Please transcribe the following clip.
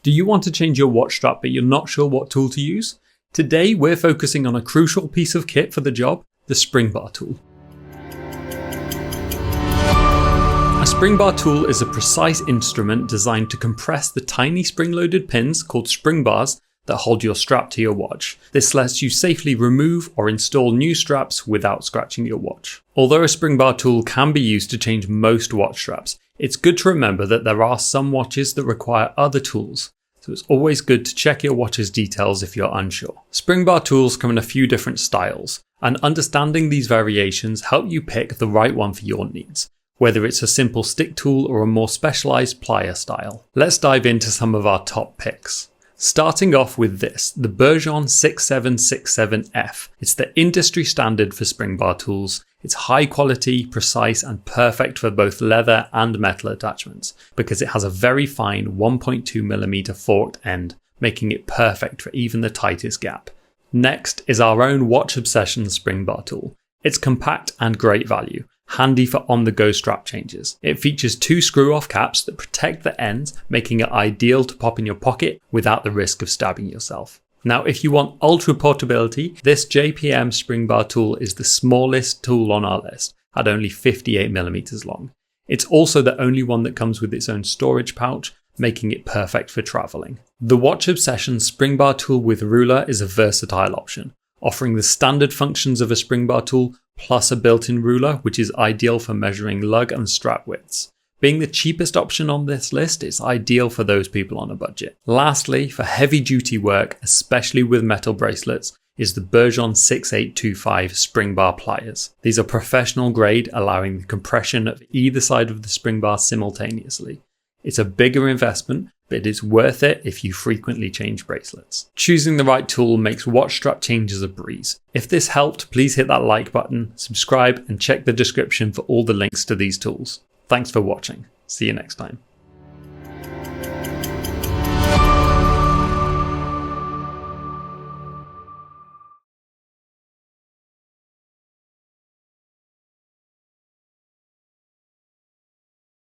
Do you want to change your watch strap but you're not sure what tool to use? Today we're focusing on a crucial piece of kit for the job, the Spring Bar Tool. A spring bar tool is a precise instrument designed to compress the tiny spring-loaded pins called spring bars that hold your strap to your watch. This lets you safely remove or install new straps without scratching your watch. Although a spring bar tool can be used to change most watch straps, it's good to remember that there are some watches that require other tools, so it's always good to check your watch's details if you're unsure. Spring bar tools come in a few different styles, and understanding these variations help you pick the right one for your needs, whether it's a simple stick tool or a more specialised plier style. Let's dive into some of our top picks. Starting off with this, the Bergeon 6767F. It's the industry standard for spring bar tools. It's high quality, precise, and perfect for both leather and metal attachments because it has a very fine 1.2mm forked end, making it perfect for even the tightest gap. Next is our own WatchObsession spring bar tool. It's compact and great value, handy for on-the-go strap changes. It features two screw-off caps that protect the ends, making it ideal to pop in your pocket without the risk of stabbing yourself. Now, if you want ultra portability, this JPM Spring Bar Tool is the smallest tool on our list, at only 58mm long. It's also the only one that comes with its own storage pouch, making it perfect for traveling. The WatchObsession Spring Bar Tool with ruler is a versatile option, offering the standard functions of a spring bar tool plus a built-in ruler, which is ideal for measuring lug and strap widths. Being the cheapest option on this list, it's ideal for those people on a budget. Lastly, for heavy-duty work, especially with metal bracelets, is the Bergeon 6825 spring bar pliers. These are professional grade, allowing the compression of either side of the spring bar simultaneously. It's a bigger investment, but it's worth it if you frequently change bracelets. Choosing the right tool makes watch strap changes a breeze. If this helped, please hit that like button, subscribe, and check the description for all the links to these tools. Thanks for watching. See you next time.